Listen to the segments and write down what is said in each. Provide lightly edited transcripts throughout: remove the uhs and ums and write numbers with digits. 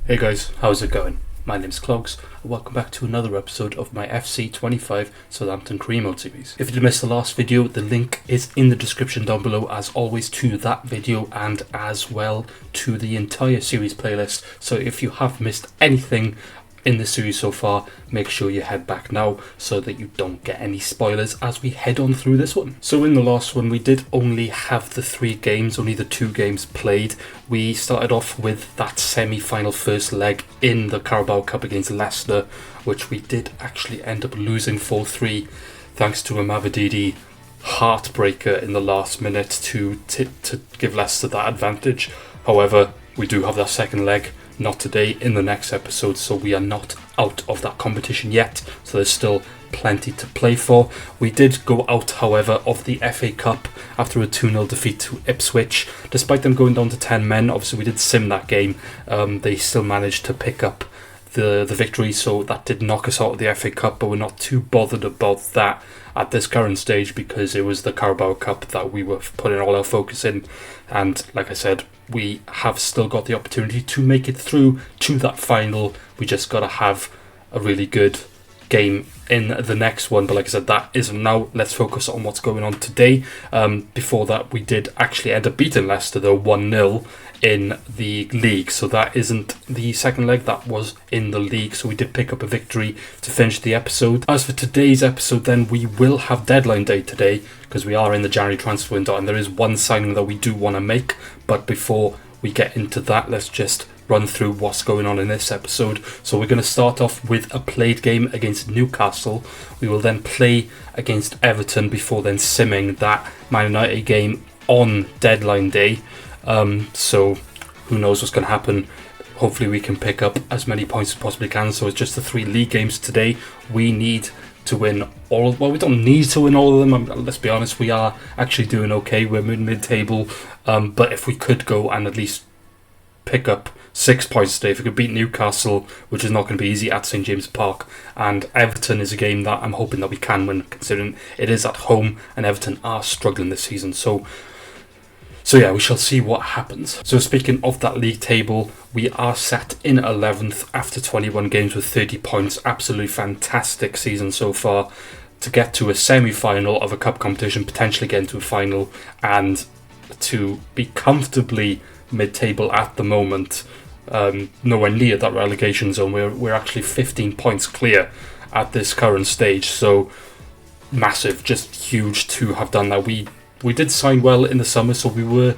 Hey guys, how's it going? My name's Clogs, and welcome back to another episode of my FC25 Southampton Career Mode series. If you missed the last video, the link is in the description down below as always to that video and as well to the entire series playlist. So if you have missed anything in the series so far, make sure you head back now so that you don't get any spoilers as we head on through this one. So in the last one we did only have the 3 games, only the 2 games played. We started off with that semi-final first leg in the Carabao Cup against Leicester, which we did actually end up losing 4-3 thanks to a Mavididi heartbreaker in the last minute to give Leicester that advantage. However, we do have that second leg, not today, in the next episode, so we are not out of that competition yet, so there's still plenty to play for. We did go out, however, of the FA Cup after a 2-0 defeat to Ipswich. Despite them going down to 10 men, obviously we did sim that game, they still managed to pick up the victory, so that did knock us out of the FA Cup, but we're not too bothered about that at this current stage because it was the Carabao Cup that we were putting all our focus in, and like I said, we have still got the opportunity to make it through to that final. We just got to have a really good game in the next one, but like I said, that isn't now. Let's focus on what's going on today. Before that, we did actually end up beating Leicester though 1-0 in the league, so that isn't the second leg, that was in the league, so we did pick up a victory to finish the episode. As for today's episode then, we will have deadline day today because we are in the January transfer window and there is one signing that we do want to make, but before we get into that, let's just run through what's going on in this episode. So we're going to start off with a played game against Newcastle. We will then play against Everton before then simming that Man United game on deadline day. So who knows what's going to happen. Hopefully we can pick up as many points as possibly can. So it's just the 3 league games today. We need to win all. Well, we don't need to win all of them. Let's be honest, we are actually doing okay. We're mid-table. But if we could go and at least pick up 6 points today, if we could beat Newcastle, which is not going to be easy at St James Park, and Everton is a game that I'm hoping that we can win, considering it is at home and Everton are struggling this season. So yeah, we shall see what happens. So speaking of that league table, we are sat in 11th after 21 games with 30 points. Absolutely fantastic season so far to get to a semi-final of a cup competition, potentially get into a final, and to be comfortably mid-table at the moment. Nowhere near that relegation zone. We're actually 15 points clear at this current stage, so massive, just huge to have done that. We did sign well in the summer, so we were,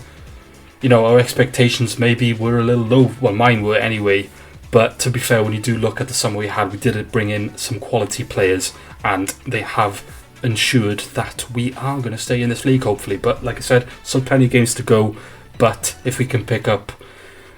our expectations maybe were a little low. Well, mine were anyway. But to be fair, when you do look at the summer we had, we did bring in some quality players, and they have ensured that we are going to stay in this league, hopefully. But like I said, still plenty of games to go. But if we can pick up,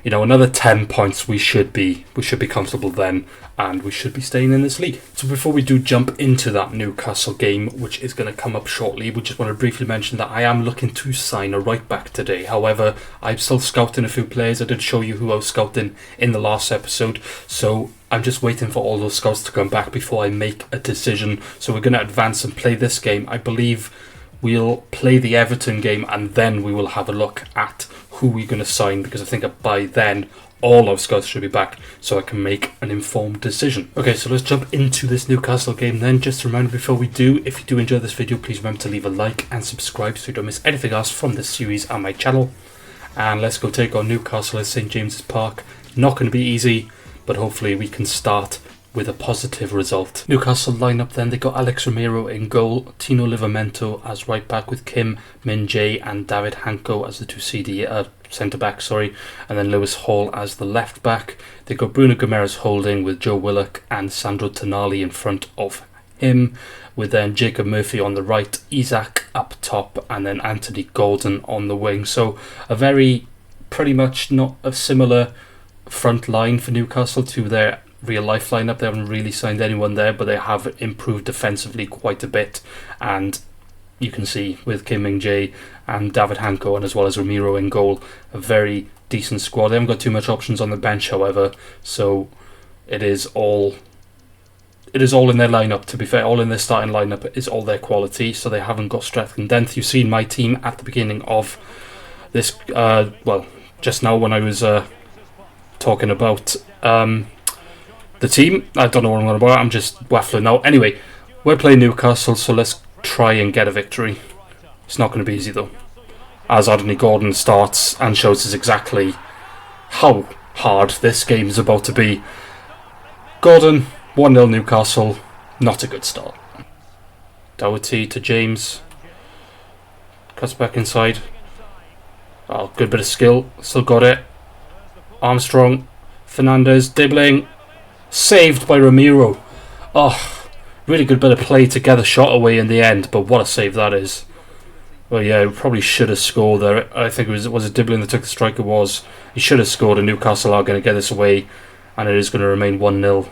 another 10 points, we should be comfortable then, and we should be staying in this league. So before we do jump into that Newcastle game, which is going to come up shortly, we just want to briefly mention that I am looking to sign a right back today. However, I'm still scouting a few players. I did show you who I was scouting in the last episode, so I'm just waiting for all those scouts to come back before I make a decision. So we're going to advance and play this game. I believe we'll play the Everton game and then we will have a look at who we're going to sign, because I think by then all our scouts should be back so I can make an informed decision. Okay, so let's jump into this Newcastle game then. Just a reminder before we do, if you do enjoy this video, please remember to leave a like and subscribe so you don't miss anything else from this series and my channel. And let's go take on Newcastle at St James's Park. Not going to be easy, but hopefully we can start with a positive result. Newcastle lineup then, they got Alex Romero in goal, Tino Livramento as right back with Kim Min-jae and David Hanko as the 2 centre back, and then Lewis Hall as the left back. They got Bruno Gomes holding with Joe Willock and Sandro Tonali in front of him, with then Jacob Murphy on the right, Isaac up top, and then Anthony Gordon on the wing. So a very pretty much not a similar front line for Newcastle to their real life lineup. They haven't really signed anyone there, but they have improved defensively quite a bit, and you can see with Kim Min-jae and David Hanko, and as well as Romero in goal, a very decent squad. They haven't got too much options on the bench, however, so it is all in their lineup. To be fair, all in their starting lineup is all their quality, so they haven't got strength and depth. You've seen my team at the beginning of this, just now when I was talking about the team. I don't know what I'm going to about. I'm just waffling now. Anyway, we're playing Newcastle, so let's try and get a victory. It's not going to be easy though, as Anthony Gordon starts and shows us exactly how hard this game is about to be. Gordon, 1-0 Newcastle, not a good start. Doue to James, cuts back inside. Oh, good bit of skill, still got it. Armstrong, Fernandez, dribbling, saved by Ramiro. Oh, really good bit of play to get the shot away in the end, but what a save that is. Well, yeah, we probably should have scored there. I think it was Dibbling that took the strike. It was. He should have scored, and Newcastle are going to get this away, and it is going to remain 1-0.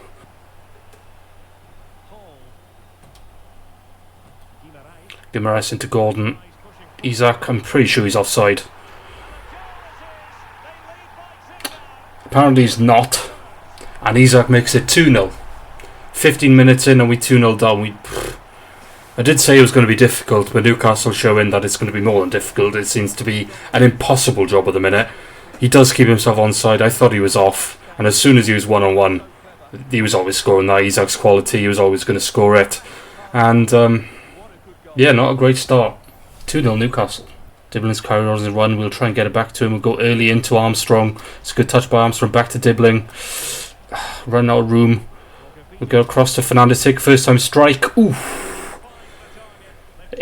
Guimaraes into Gordon. Isak, I'm pretty sure he's offside. Apparently he's not, and Isak makes it 2-0. 15 minutes in and we 2-0 down. I did say it was going to be difficult, but Newcastle showing that it's going to be more than difficult. It seems to be an impossible job at the minute. He does keep himself onside. I thought he was off, and as soon as he was one-on-one, he was always scoring that. Isak's quality, he was always going to score it. And yeah, not a great start. 2-0 Newcastle. Dibbling's carried on his run. We'll try and get it back to him. We'll go early into Armstrong. It's a good touch by Armstrong. Back to Dibbling. Run out of room. We'll go across to Fernandez. Take first time strike. Ooh.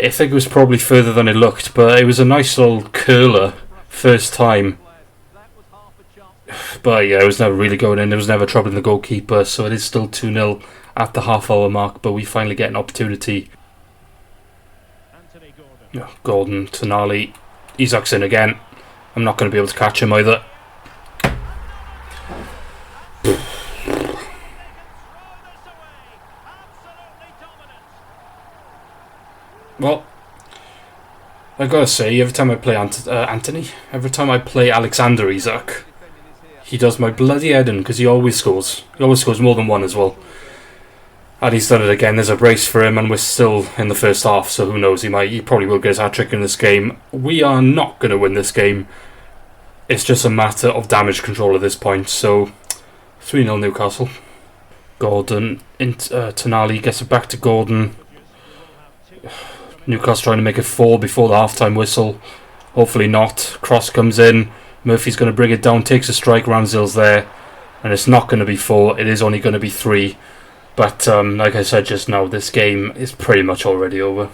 I think it was probably further than it looked, but it was a nice little curler first time. But yeah, it was never really going in. There was never troubling the goalkeeper, so it is still 2-0 at the half-hour mark, but we finally get an opportunity. Oh, Gordon, Tonali, Isak's in again. I'm not going to be able to catch him either. Well, I gotta say, every time I play every time I play Alexander Isak, he does my bloody head in, because he always scores. He always scores more than one as well. And he's done it again. There's a brace for him, and we're still in the first half, so who knows, he probably will get his hat-trick in this game. We are not going to win this game. It's just a matter of damage control at this point, so 3-0 Newcastle. Gordon, Tonali gets it back to Gordon. Newcastle trying to make it 4 before the half-time whistle. Hopefully not. Cross comes in. Murphy's going to bring it down, takes a strike. Ramsdale's there. And it's not going to be 4. It is only going to be 3. But like I said just now, this game is pretty much already over.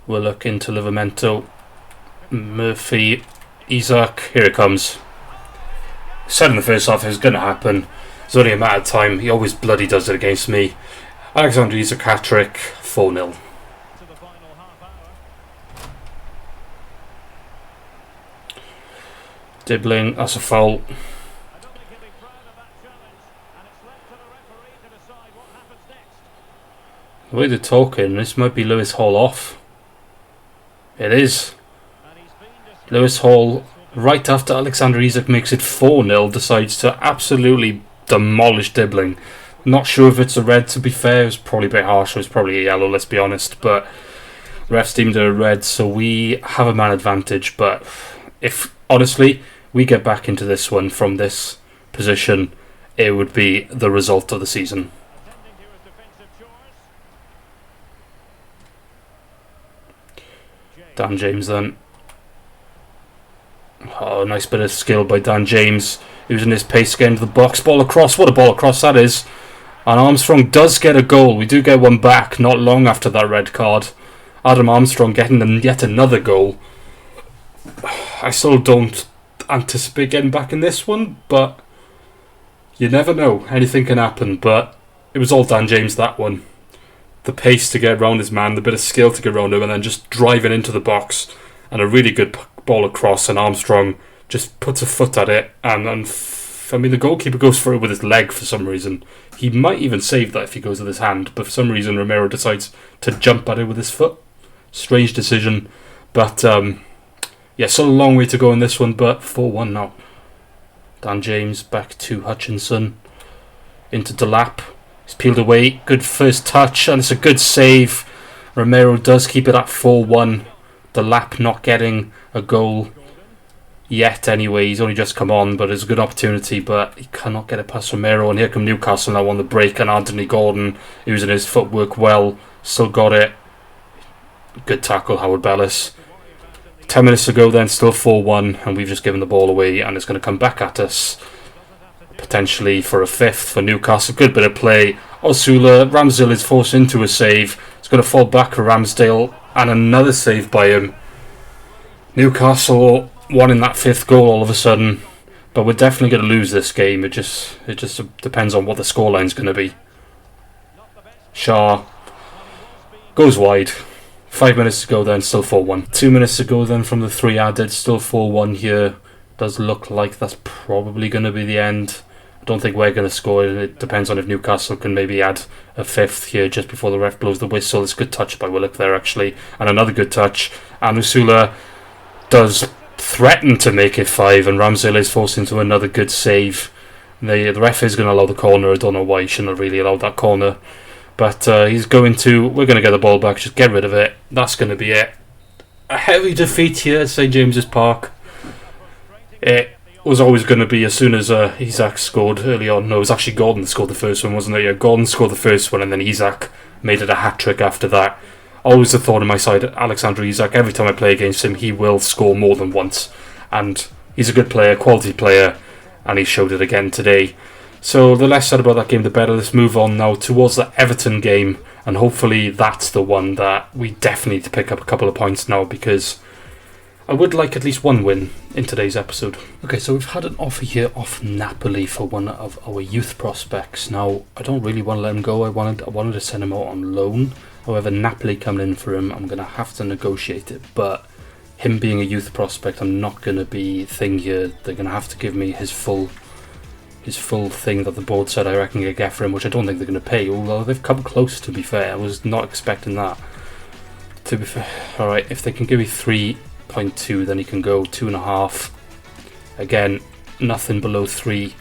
We'll look into Livramento. Murphy. Isak. Here it comes. Said in the first half it was going to happen. It's only a matter of time. He always bloody does it against me. Alexander Isak hat-trick, 4-0. Dibbling, that's a foul. The way they're talking, this might be Lewis Hall off. It is. Lewis Hall, right after Alexander Isak makes it 4-0, decides to absolutely demolish Dibbling. Not sure if it's a red, to be fair. It was probably a bit harsh. It was probably a yellow, let's be honest. But refs deemed it a red, so we have a man advantage. But if, honestly, we get back into this one from this position, it would be the result of the season. Dan James then. Oh, nice bit of skill by Dan James. Using his pace to get into the box. Ball across. What a ball across that is. And Armstrong does get a goal. We do get one back not long after that red card. Adam Armstrong getting yet another goal. I still don't anticipate getting back in this one, but you never know. Anything can happen, but it was all Dan James, that one. The pace to get around his man, the bit of skill to get around him, and then just driving into the box. And a really good ball across, and Armstrong just puts a foot at it, and I mean, the goalkeeper goes for it with his leg for some reason. He might even save that if he goes with his hand, but for some reason Romero decides to jump at it with his foot. Strange decision, but yeah, still a long way to go in this one, but 4-1 now. Dan James back to Hutchinson, into Delap. He's peeled away, good first touch, and it's a good save. Romero does keep it at 4-1. Delap not getting a goal. yet anyway. He's only just come on, but it's a good opportunity, but he cannot get it past Romero. And here come Newcastle now on the break, and Anthony Gordon, using his footwork well, still got it. Good tackle, Howard Bellis. 10 minutes ago then, still 4-1, and we've just given the ball away, and it's going to come back at us, potentially for a fifth for Newcastle. Good bit of play. Osula, Ramsdale is forced into a save. It's going to fall back for Ramsdale, and another save by him. Newcastle wanting that fifth goal all of a sudden, but we're definitely going to lose this game. It just depends on what the scoreline's going to be. Shaw goes wide. 5 minutes to go then, still 4-1. 2 minutes to go then from the 3 added, still 4-1 here. Does look like that's probably going to be the end. I don't think we're going to score. It depends on if Newcastle can maybe add a fifth here just before the ref blows the whistle. It's a good touch by Willock there actually, and another good touch. And Usula does threaten to make it 5, and Ramsdale is forced into another good save. The ref is going to allow the corner. I don't know why he shouldn't have really allowed that corner. But we're going to get the ball back, just get rid of it. That's going to be it. A heavy defeat here at St James's Park. It was always going to be as soon as Isak scored early on. No, it was actually Gordon that scored the first one, wasn't it? Yeah, Gordon scored the first one, and then Isak made it a hat-trick after that. Always the thought on my side, Alexander Isak, every time I play against him, he will score more than once. And he's a good player, quality player, and he showed it again today. So the less said about that game, the better. Let's move on now towards the Everton game, and hopefully that's the one that we definitely need to pick up a couple of points now, because I would like at least one win in today's episode. Okay, so we've had an offer here off Napoli for one of our youth prospects. Now, I don't really want to let him go. I wanted to send him out on loan. However, Napoli coming in for him, I'm going to have to negotiate it. But him being a youth prospect, I'm not going to be thing here. They're going to have to give me his full thing that the board said I reckon I get for him, which I don't think they're going to pay, although they've come close, to be fair. I was not expecting that, to be fair. Alright, if they can give me 3.2, then he can go 2.5. Again, nothing below 3.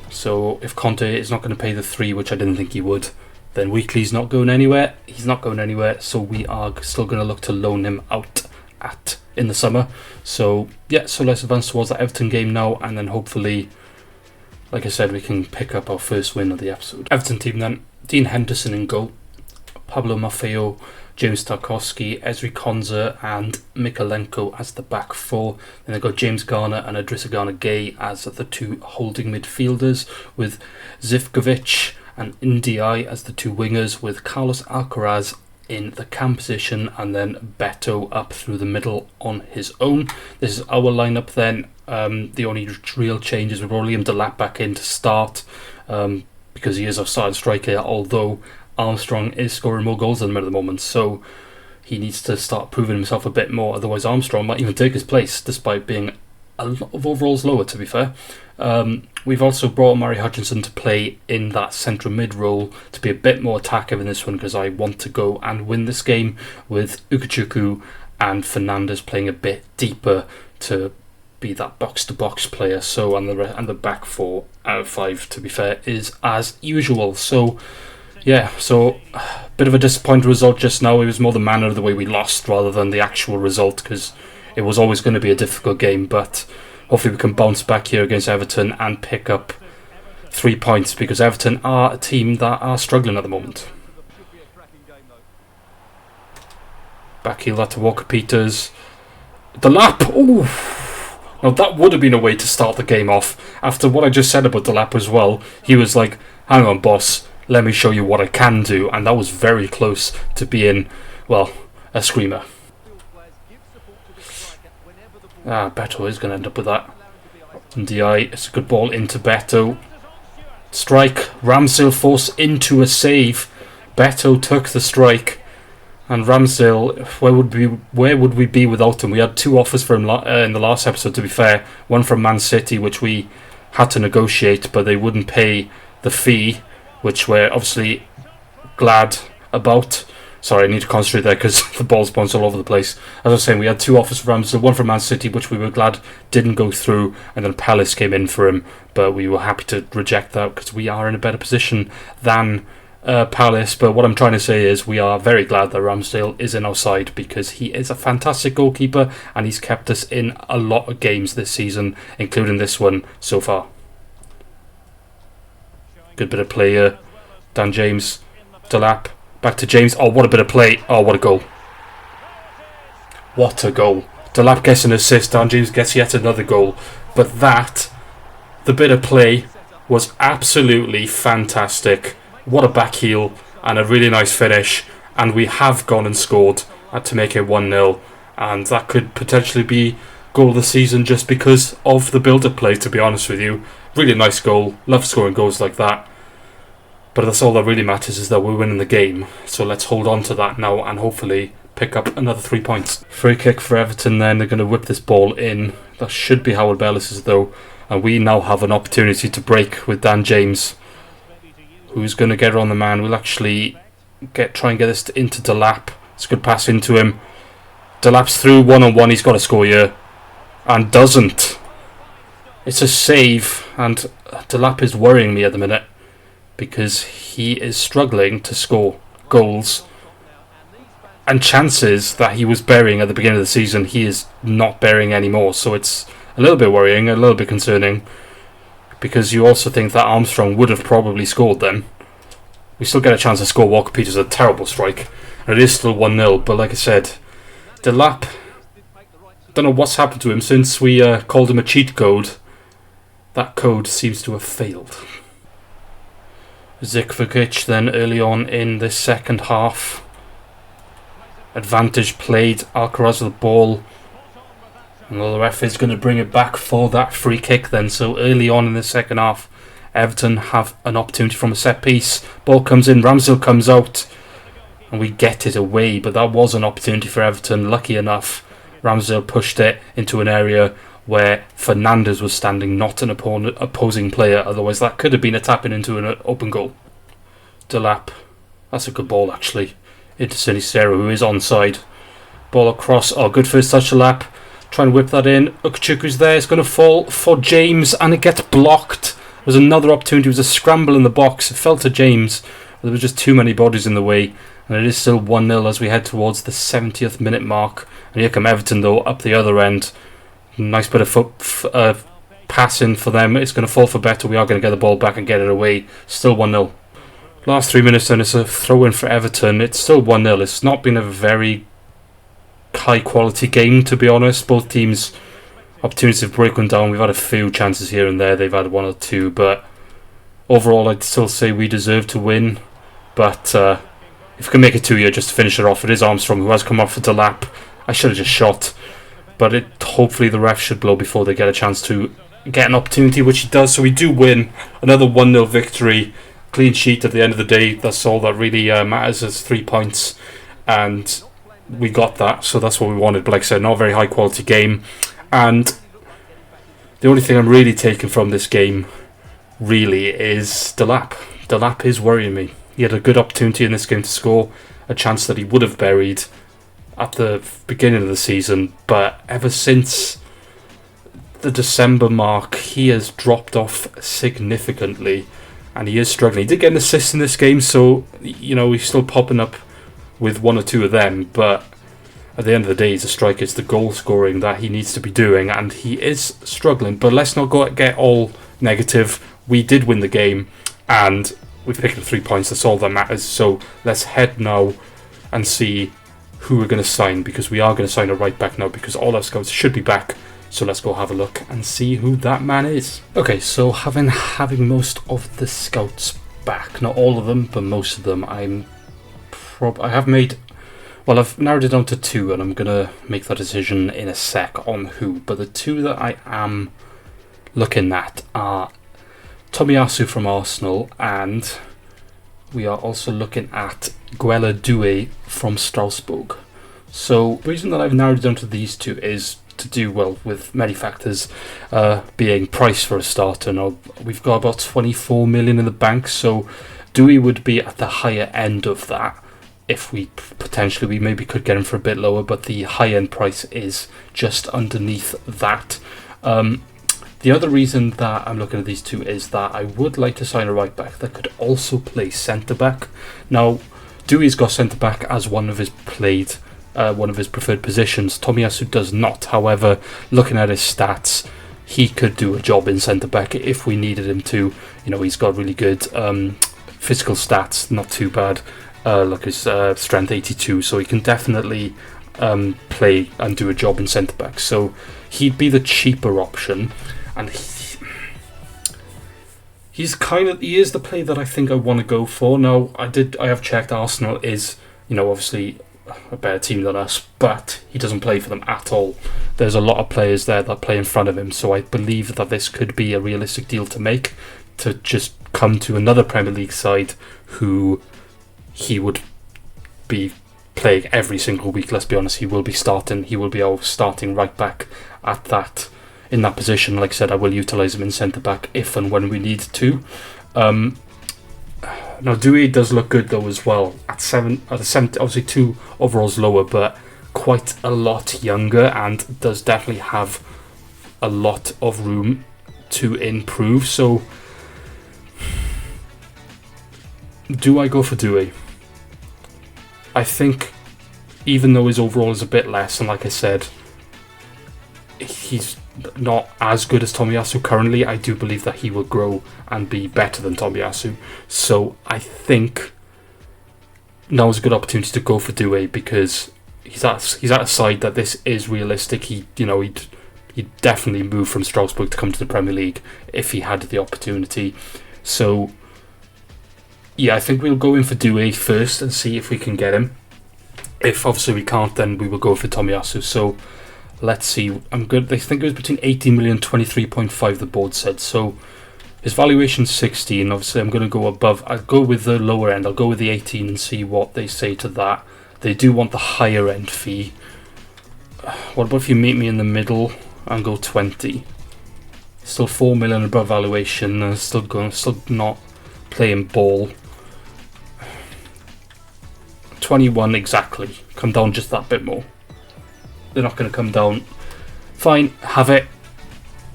So if Conte is not going to pay the 3, which I didn't think he would, then Weekly's not going anywhere. He's not going anywhere, so we are still going to look to loan him out in the summer. So yeah, so let's advance towards that Everton game now, and then hopefully, like I said, we can pick up our first win of the episode. Everton team then. Dean Henderson in goal. Pablo Maffeo, James Tarkowski, Ezri Konza and Mikalenko as the back four. Then they've got James Garner and Idrissa Gana-Gueye as the two holding midfielders, with Zivkovic and Ndiaye as the two wingers, with Carlos Alcaraz in the cam position, and then Beto up through the middle on his own. This is our lineup then. The only real change is we've brought Liam Delap back in to start, because he is our starting striker, although Armstrong is scoring more goals than him at the moment, so he needs to start proving himself a bit more, otherwise Armstrong might even take his place, despite being a lot of overalls lower, to be fair. We've also brought Murray Hutchinson to play in that central mid role to be a bit more attackive in this one, because I want to go and win this game, with Ukachukwu and Fernandes playing a bit deeper to be that box-to-box player. So and the back 4 out of 5, to be fair, is as usual. So yeah, so bit of a disappointing result just now. It was more the manner of the way we lost rather than the actual result, because it was always going to be a difficult game, but hopefully we can bounce back here against Everton and pick up 3 points, because Everton are a team that are struggling at the moment. Back heel that to Walker-Peters. Delap! Ooh! Now that would have been a way to start the game off. After what I just said about Delap as well, he was like, hang on boss, let me show you what I can do, and that was very close to being, well, a screamer. Beto is going to end up with that. Ndiaye, it's a good ball into Beto. Strike, Ramsdale forced into a save. Beto took the strike, and Ramsdale, where would we be without him? We had 2 offers for him in the last episode, to be fair. One from Man City, which we had to negotiate, but they wouldn't pay the fee, which we're obviously glad about. Sorry, I need to concentrate there because the ball's bounced all over the place. As I was saying, we had 2 offers for Ramsdale, one from Man City, which we were glad didn't go through, and then Palace came in for him, but we were happy to reject that because we are in a better position than Palace, but what I'm trying to say is we are very glad that Ramsdale is in our side because he is a fantastic goalkeeper and he's kept us in a lot of games this season, including this one so far. Good bit of play here. Dan James, Doue, back to James. Oh, what a bit of play. Oh, what a goal. What a goal. Doue gets an assist, Dan James gets yet another goal. But the bit of play was absolutely fantastic. What a back heel and a really nice finish, and we have gone and scored to make it 1-0, and that could potentially be goal of the season just because of the build-up play, to be honest with you. Really nice goal, love scoring goals like that, but that's all that really matters, is that we're winning the game, so let's hold on to that now and hopefully pick up another 3 points. Free kick for Everton then, they're going to whip this ball in. That should be Howard Bellis's though, and we now have an opportunity to break with Dan James, who's going to get on the man. We'll actually try and get this into Doue. It's a good pass into him. Doue's through one-on-one. He's got to score here. And doesn't. It's a save. And Doue is worrying me at the minute because he is struggling to score goals. And chances that he was burying at the beginning of the season, he is not burying anymore. So it's a little bit worrying, a little bit concerning, because you also think that Armstrong would have probably scored then. We still get a chance to score. Walker Peters a terrible strike, and it is still 1-0, but like I said, Doue, don't know what's happened to him since we called him a cheat code. That code seems to have failed. Zikvic then early on in this second half. Advantage played, Alcaraz with the ball. And the ref is going to bring it back for that free kick then. So early on in the second half, Everton have an opportunity from a set piece. Ball comes in, Ramsdale comes out, and we get it away. But that was an opportunity for Everton. Lucky enough, Ramsdale pushed it into an area where Fernandes was standing, not an opposing player. Otherwise, that could have been a tapping into an open goal. Doue, that's a good ball actually, into Sinisterra, who is onside. Ball across, oh, good first touch to Doue. Try and whip that in. Ukchuku's there. It's going to fall for James, and it gets blocked. There was another opportunity. It was a scramble in the box. It fell to James. There was just too many bodies in the way, and it is still 1-0 as we head towards the 70th minute mark. And here come Everton though, up the other end. Nice bit of passing for them. It's going to fall for better. We are going to get the ball back and get it away. Still 1-0. Last 3 minutes then, it's a throw-in for Everton. It's still 1-0. It's not been a very high quality game, to be honest. Both teams opportunities have broken down. We've had a few chances here and there. They've had one or two, but overall I'd still say we deserve to win. But if we can make it 2 here just to finish it off, it is Armstrong who has come off for Doue. I should have just shot, but hopefully the ref should blow before they get a chance to get an opportunity, which he does. So we do win another 1-0 victory, clean sheet at the end of the day. That's all that really matters, is 3 points, and we got that, so that's what we wanted. But like I said, not a very high quality game, and the only thing I'm really taking from this game really is Doue. Doue is worrying me. He had a good opportunity in this game to score, a chance that he would have buried at the beginning of the season, but ever since the December mark he has dropped off significantly and he is struggling. He did get an assist in this game, so you know he's still popping up with one or two of them, but at the end of the day, he's a striker. It's the goal scoring that he needs to be doing, and he is struggling. But let's not get all negative. We did win the game, and we've picked up 3 points. That's all that matters. So let's head now and see who we're going to sign, because we are going to sign a right back now, because all our scouts should be back. So let's go have a look and see who that man is. Okay, so having most of the scouts back, not all of them, but most of them, I've narrowed it down to 2, and I'm going to make that decision in a sec on who. But the 2 that I am looking at are Tomiyasu from Arsenal, and we are also looking at Doue from Strasbourg. So the reason that I've narrowed it down to these 2 is to do, well, with many factors, being price for a starter. Now, we've got about 24 million in the bank, so Doue would be at the higher end of that. If we maybe could get him for a bit lower, but the high end price is just underneath that. The other reason that I'm looking at these two is that I would like to sign a right back that could also play centre back. Now, Doue's got centre back as one of his preferred positions. Tomiyasu does not. However, looking at his stats, he could do a job in centre back if we needed him to. You know, he's got really good physical stats, not too bad. Like his strength 82, so he can definitely play and do a job in centre back. So he'd be the cheaper option, and he is the play that I think I want to go for. Now, I have checked. Arsenal is, you know, obviously a better team than us, but he doesn't play for them at all. There's a lot of players there that play in front of him, so I believe that this could be a realistic deal to make, to just come to another Premier League side who he would be playing every single week. Let's be honest, he will be starting. He will be our starting right back in that position. Like I said, I will utilise him in centre back if and when we need to. Now, Doue does look good though as well at 7. Obviously 2 overalls lower, but quite a lot younger, and does definitely have a lot of room to improve. So, do I go for Doue? I think, even though his overall is a bit less, and like I said, he's not as good as Tomiyasu currently, I do believe that he will grow and be better than Tomiyasu. So I think now is a good opportunity to go for Doue, because he's at a side that this is realistic. He'd definitely move from Strasbourg to come to the Premier League if he had the opportunity. So yeah, I think we'll go in for Doue first and see if we can get him. If obviously we can't, then we will go for Tomiyasu. So let's see. I'm good. They think it was between 18 million, 23.5. The board said. So his valuation's 16. Obviously, I'm going to go above. I'll go with the lower end. I'll go with the 18 and see what they say to that. They do want the higher end fee. What about if you meet me in the middle and go 20? Still 4 million above valuation. And still not playing ball. 21 exactly. Come down just that bit more. They're not going to come down. Fine, have it.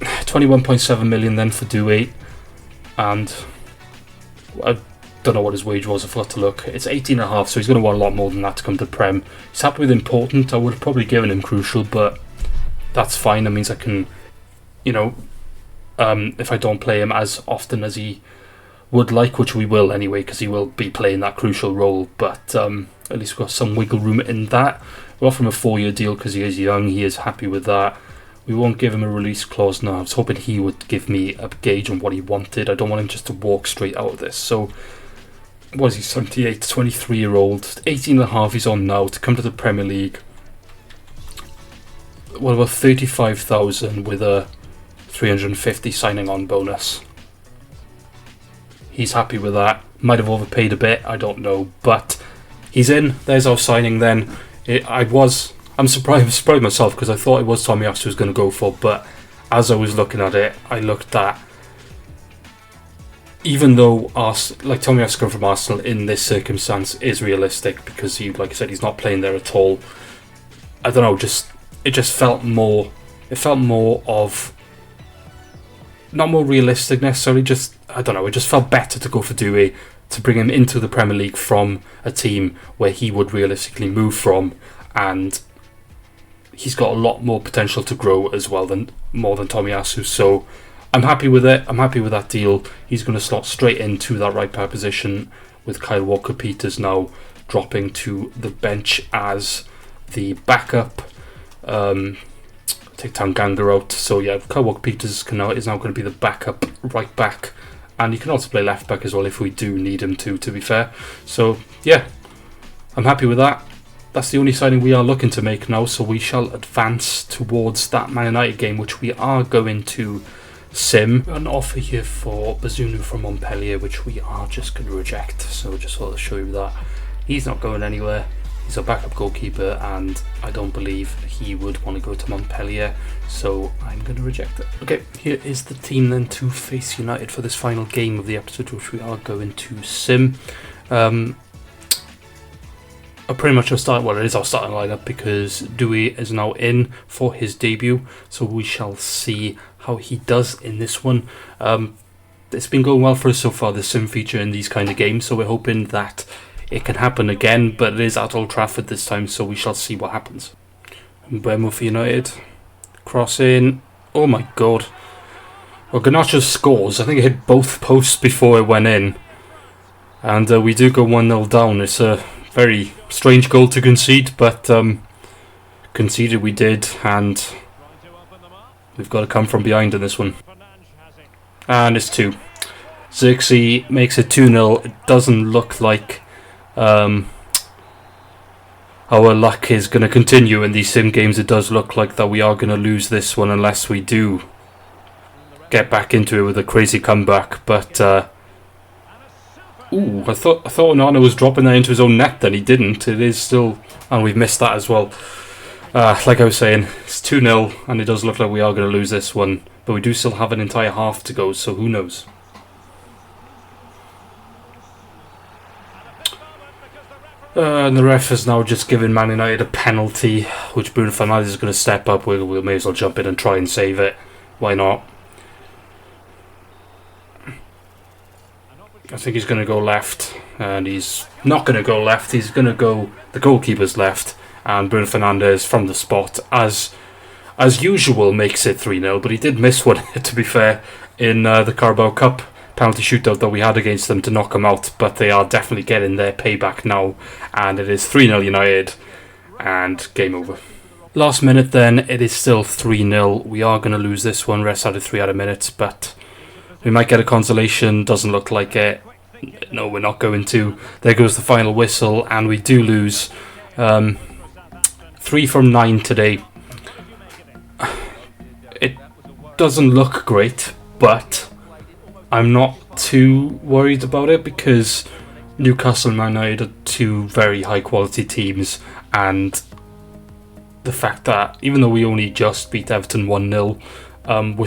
21.7 million then for Doue. And I don't know what his wage was. I forgot to look. It's 18.5, so he's going to want a lot more than that to come to Prem. He's happy with important. I would have probably given him crucial, but that's fine. That means I can, if I don't play him as often as he would like, which we will anyway, because he will be playing that crucial role, but at least we've got some wiggle room in that. We'll offer him a 4-year deal because he is young. He is happy with that. We won't give him a release clause now. I was hoping he would give me a gauge on what he wanted. I don't want him just to walk straight out of this. So, what is he, 78, 23-year-old, 18.5 he's on now to come to the Premier League. What about 35,000 with a 350 signing on bonus? He's happy with that. Might have overpaid a bit, I don't know, but he's in. There's our signing then. I'm surprised myself because I thought it was Tomiyasu was going to go for, but as I was looking at it, I looked at, even though Tomiyasu coming from Arsenal in this circumstance is realistic because he, like I said, he's not playing there at all. I don't know, it just felt more. It felt more of, not more realistic necessarily. I don't know. It just felt better to go for Doue, to bring him into the Premier League from a team where he would realistically move from, and he's got a lot more potential to grow as well more than Tomiyasu. So I'm happy with it. I'm happy with that deal. He's going to slot straight into that right back position with Kyle Walker-Peters now dropping to the bench as the backup. Take Tanganga out. So yeah, Kyle Walker-Peters is now going to be the backup right back. And he can also play left back as well if we do need him to be fair. So yeah, I'm happy with that. That's the only signing we are looking to make now, so we shall advance towards that Man United game, which we are going to sim. An offer here for Bazunu from Montpellier, which we are just going to reject. So just thought to show you that he's not going anywhere. He's a backup goalkeeper, and I don't believe he would want to go to Montpellier, so I'm going to reject it. Okay, here is the team then to face United for this final game of the episode, which we are going to sim. Pretty much it is our starting lineup because Doue is now in for his debut, so we shall see how he does in this one. It's been going well for us so far, the sim feature in these kind of games, so we're hoping that it can happen again, but it is at Old Trafford this time, so we shall see what happens. Bournemouth United, cross in, oh my god. Well, Garnacho scores. I think it hit both posts before it went in. And we do go 1-0 down. It's a very strange goal to concede, but conceded we did, and we've got to come from behind in this one. And it's 2. Xerxes makes it 2-0. It doesn't look like our luck is going to continue in these sim games. It does look like that we are going to lose this one unless we do get back into it with a crazy comeback. But ooh, I thought Onana was dropping that into his own net. Then he didn't. It is still, and we've missed that as well. Like I was saying, it's 2-0, and it does look like we are going to lose this one. But we do still have an entire half to go, so who knows? And the ref has now just given Man United a penalty, which Bruno Fernandes is going to step up. We may as well jump in and try and save it. Why not? I think he's going to go left, and he's not going to go left. He's going to go the goalkeeper's left, and Bruno Fernandes from the spot, as usual, makes it 3-0. But he did miss one, to be fair, in the Carabao Cup penalty shootout that we had against them to knock them out. But they are definitely getting their payback now, and it is 3-0 United, and game over. Last minute then, it is still 3-0. We are going to lose this one, rest out of 3 minutes, but we might get a consolation. Doesn't look like it. No, we're not going to. There goes the final whistle, and we do lose. 3 from 9 today. It doesn't look great, but I'm not too worried about it because Newcastle and Man United are 2 very high quality teams, and the fact that even though we only just beat Everton 1-0, we're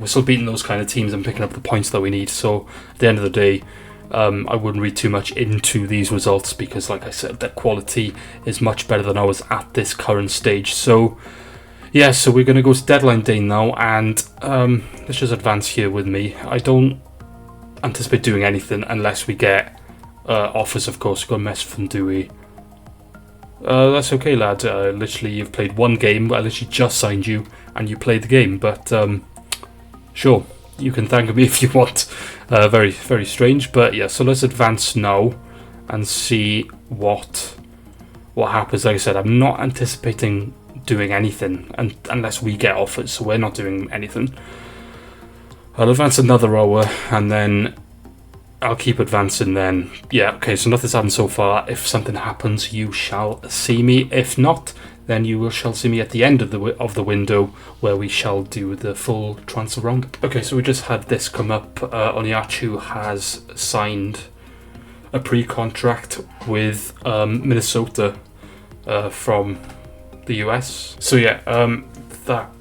still beating those kind of teams and picking up the points that we need. So at the end of the day, I wouldn't read too much into these results because, like I said, their quality is much better than ours at this current stage. So yeah, so we're going to go to deadline day now, and let's just advance here with me. I don't anticipate doing anything unless we get offers, of course. We've got a message from Doue. That's okay, lad. Literally, you've played one game. I literally just signed you, and you played the game. But sure, you can thank me if you want. Very, very strange. But yeah, so let's advance now and see what happens. Like I said, I'm not anticipating doing anything unless we get offers. So we're not doing anything. I'll advance another hour, and then I'll keep advancing then. Yeah, okay, so nothing's happened so far. If something happens, you shall see me. If not, then you shall see me at the end of the window where we shall do the full transfer roundup. Okay, so we just had this come up. Oniachu has signed a pre-contract with Minnesota from the US. So yeah, that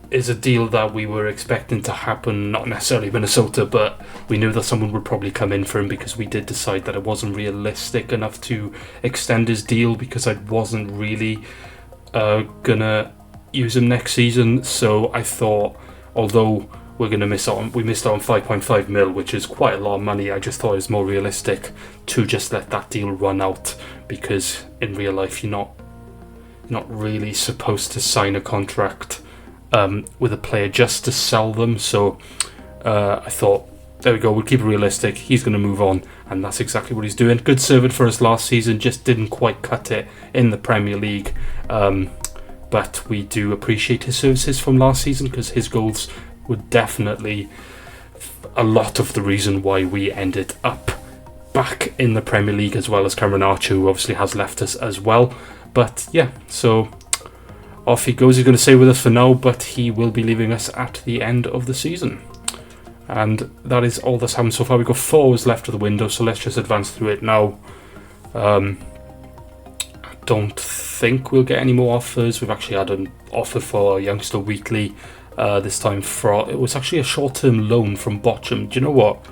is a deal that we were expecting to happen, not necessarily Minnesota, but we knew that someone would probably come in for him because we did decide that it wasn't realistic enough to extend his deal because I wasn't really gonna use him next season. So I thought, although we missed out on 5.5 mil, which is quite a lot of money, I just thought it was more realistic to just let that deal run out because in real life you're not really supposed to sign a contract with a player just to sell them. So I thought, there we go, we'll keep it realistic. He's going to move on, and that's exactly what he's doing. Good servant for us last season, just didn't quite cut it in the Premier League. But we do appreciate his services from last season because his goals were definitely a lot of the reason why we ended up back in the Premier League, as well as Cameron Archer, who obviously has left us as well. But yeah, so off he goes. He's going to stay with us for now, but he will be leaving us at the end of the season. And that is all that's happened so far. We've got 4 hours left of the window, so let's just advance through it now. I don't think we'll get any more offers. We've actually had an offer for Youngster Weekly this time. It was actually a short-term loan from Bochum. Do you know what?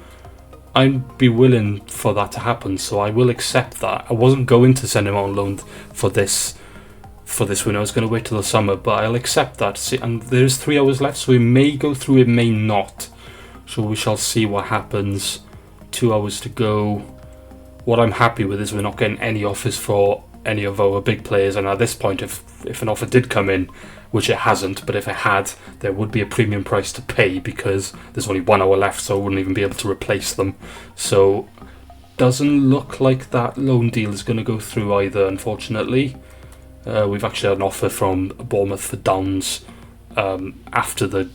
I'd be willing for that to happen, so I will accept that. I wasn't going to send him on loan for this for this window. I was going to wait till the summer, but I'll accept that. See, and there's 3 hours left, so it may go through, it may not. So we shall see what happens. 2 hours to go. What I'm happy with is we're not getting any offers for any of our big players, and at this point, if an offer did come in, which it hasn't, but if it had, there would be a premium price to pay because there's only 1 hour left, so I wouldn't even be able to replace them. So doesn't look like that loan deal is going to go through either, unfortunately. We've actually had an offer from Bournemouth for Downs after the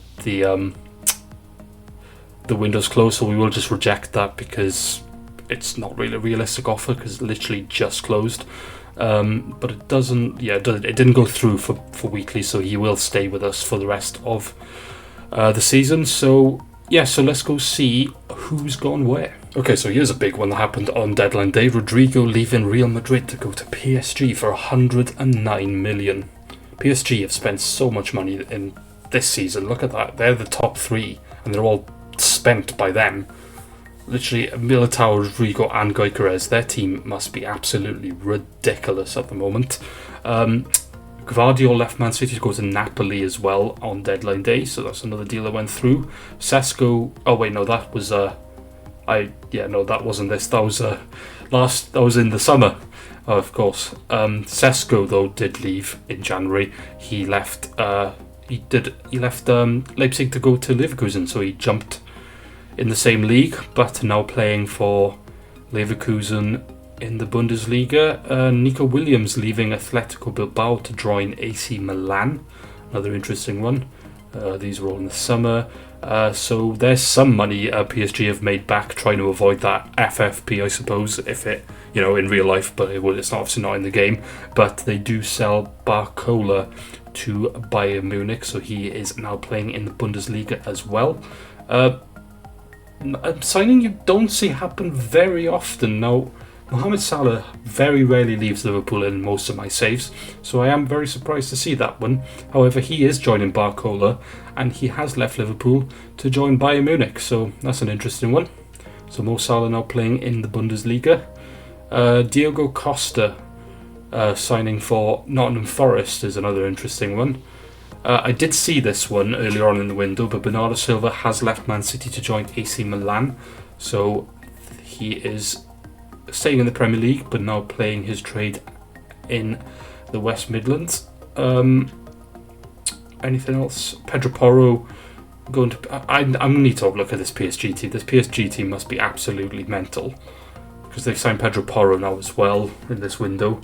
window's closed, so we will just reject that because it's not really a realistic offer because it's literally just closed. But it doesn't, it didn't go through for weekly, so he will stay with us for the rest of the season. So yeah, so let's go see who's gone where. Okay, so here's a big one that happened on deadline day. Rodrigo leaving Real Madrid to go to PSG for 109 million. PSG have spent so much money in this season. Look at that. They're the top 3 and they're all spent by them. Literally, Militao, Rodrigo and Gyökeres, their team must be absolutely ridiculous at the moment. Gvardiol left Man City to go to Napoli as well on deadline day, so that's another deal that went through. Sesko, oh wait, no, that was that wasn't this. That was in the summer, of course. Sesko though did leave in January. He left. He left Leipzig to go to Leverkusen, so he jumped in the same league, but now playing for Leverkusen in the Bundesliga. Nico Williams leaving Atletico Bilbao to join AC Milan. Another interesting one. These were all in the summer. So there's some money PSG have made back, trying to avoid that FFP, I suppose, if it, in real life, but it's obviously not in the game. But they do sell Barcola to Bayern Munich, so he is now playing in the Bundesliga as well. A signing you don't see happen very often. Now, Mohamed Salah very rarely leaves Liverpool in most of my saves, so I am very surprised to see that one. However, he is joining Barcola, and he has left Liverpool to join Bayern Munich, so that's an interesting one. So Mo Salah now playing in the Bundesliga. Diogo Costa signing for Nottingham Forest is another interesting one. I did see this one earlier on in the window, but Bernardo Silva has left Man City to join AC Milan, so he is staying in the Premier League but now playing his trade in the West Midlands. Anything else? Pedro Porro going to... I need to have a look at this PSG team. This PSG team must be absolutely mental because they've signed Pedro Porro now as well in this window.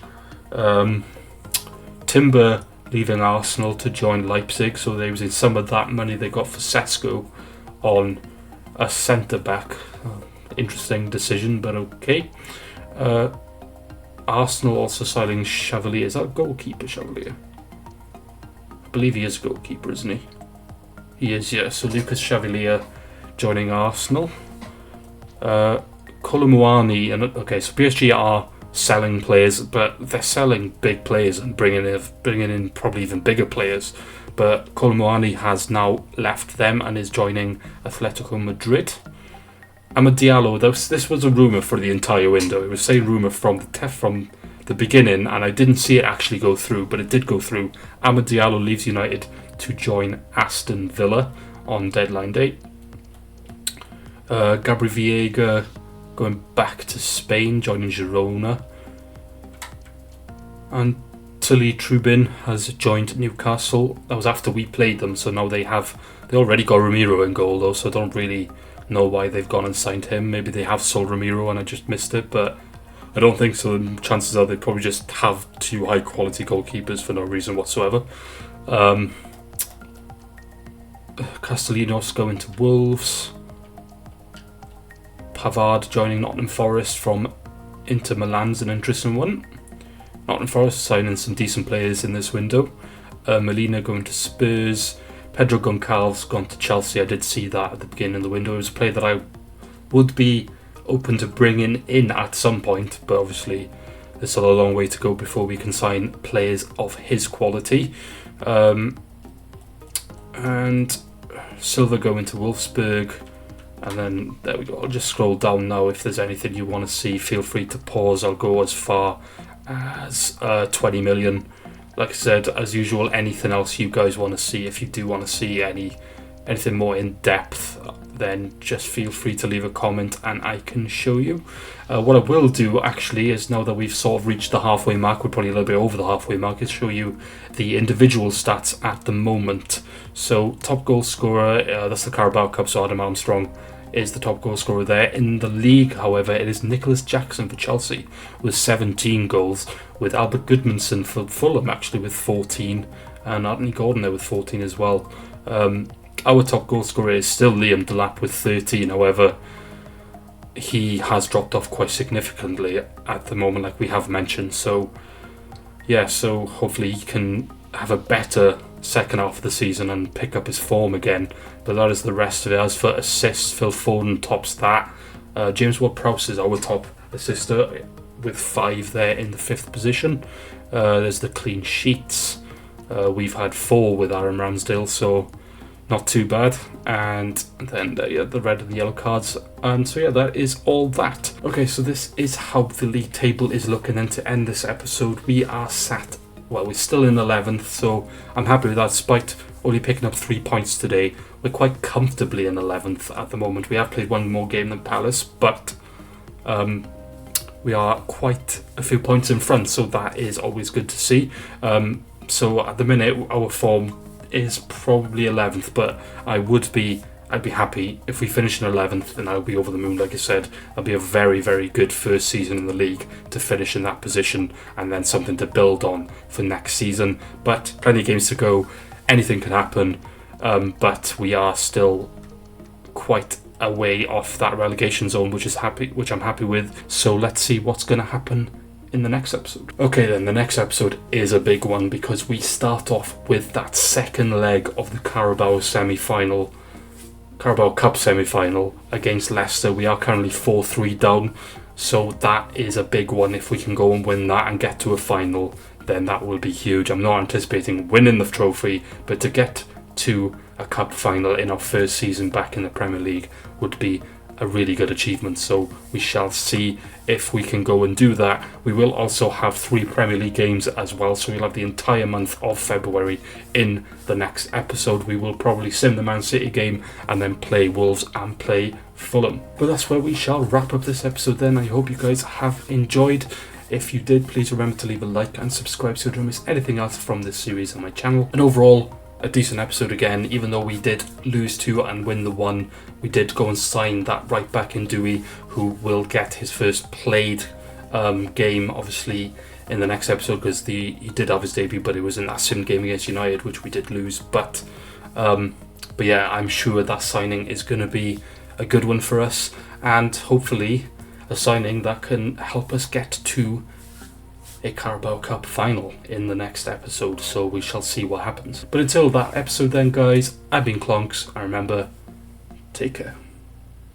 Timber leaving Arsenal to join Leipzig, so they was in some of that money they got for Sesko on a centre-back. Interesting decision, but okay. Arsenal also signing Chevalier. Is that goalkeeper Chevalier? I believe he is a goalkeeper, isn't he? He is, yeah. So Lucas Chevalier joining Arsenal. Kolomuani, and okay, so PSG are selling players, but they're selling big players and bringing in probably even bigger players. But Kolomuani has now left them and is joining Atletico Madrid. Amad Diallo, this was a rumour for the entire window. It was saying rumour from the beginning, and I didn't see it actually go through, but it did go through. Amad Diallo leaves United to join Aston Villa on deadline day. Gabri Viega going back to Spain, joining Girona. And Tully Trubin has joined Newcastle. That was after we played them, so now they already got Ramiro in goal though, so I don't really know why they've gone and signed him. Maybe they have sold Ramiro and I just missed it, but I don't think so. And chances are they probably just have 2 high quality goalkeepers for no reason whatsoever. Castellanos going to Wolves. Pavard joining Nottingham Forest from Inter Milan's an interesting one. Nottingham Forest signing some decent players in this window. Molina going to Spurs. Pedro Goncalves gone to Chelsea. I did see that at the beginning of the window. It was a player that I would be open to bringing in at some point, but obviously there's still a long way to go before we can sign players of his quality. And Silva going to Wolfsburg. And then there we go. I'll just scroll down now. If there's anything you want to see, feel free to pause. I'll go as far as 20 million like I said, as usual, anything else you guys want to see, if you do want to see anything more in depth, then just feel free to leave a comment and I can show you. What I will do actually is, now that we've sort of reached the halfway mark, we're probably a little bit over the halfway mark, is show you the individual stats at the moment. So top goal scorer, that's the Carabao Cup, so Adam Armstrong is the top goal scorer there. In the league, however, it is Nicholas Jackson for Chelsea with 17 goals, with Albert Goodmanson for Fulham actually with 14, and Anthony Gordon there with 14 as well. Our top goal scorer is still Liam Delap with 13, however, he has dropped off quite significantly at the moment, like we have mentioned. So yeah, so hopefully he can have a better second half of the season and pick up his form again. But that is the rest of it. As for assists, Phil Foden tops that. James Ward-Prowse is our top assister with 5 there in the 5th position. There's the clean sheets. We've had 4 with Aaron Ramsdale, so not too bad. And then the red and the yellow cards. And so yeah, that is all that. Okay, so this is how the league table is looking. And to end this episode, we are sat, well, we're still in 11th, so I'm happy with that. Despite only picking up 3 points today, we're quite comfortably in 11th at the moment. We have played one more game than Palace, but we are quite a few points in front, so that is always good to see. So at the minute, our form is probably 11th, but I'd be happy if we finish in 11th, and I'll be over the moon. Like I said, that'll be a very, very good first season in the league to finish in that position, and then something to build on for next season. But plenty of games to go, anything can happen, but we are still quite a way off that relegation zone, which I'm happy with. So let's see what's going to happen in the next episode. Okay then, the next episode is a big one because we start off with that second leg of the Carabao Cup semi-final against Leicester. We are currently 4-3 down, so that is a big one. If we can go and win that and get to a final, then that will be huge. I'm not anticipating winning the trophy, but to get to a cup final in our first season back in the Premier League would be a really good achievement, so we shall see if we can go and do that. We will also have 3 Premier League games as well, so we'll have the entire month of February in the next episode. We will probably sim the Man City game and then play Wolves and play Fulham. But that's where we shall wrap up this episode then. I hope you guys have enjoyed. If you did, please remember to leave a like and subscribe so you don't miss anything else from this series on my channel. And overall, a decent episode again. Even though we did lose 2 and win the 1, we did go and sign that right back in Doue, who will get his first played game obviously in the next episode, because he did have his debut, but it was in that sim game against United, which we did lose. But yeah, I'm sure that signing is going to be a good one for us, and hopefully a signing that can help us get to a Carabao Cup final in the next episode, so we shall see what happens. But until that episode then, guys, I've been Clonks, and remember, take care.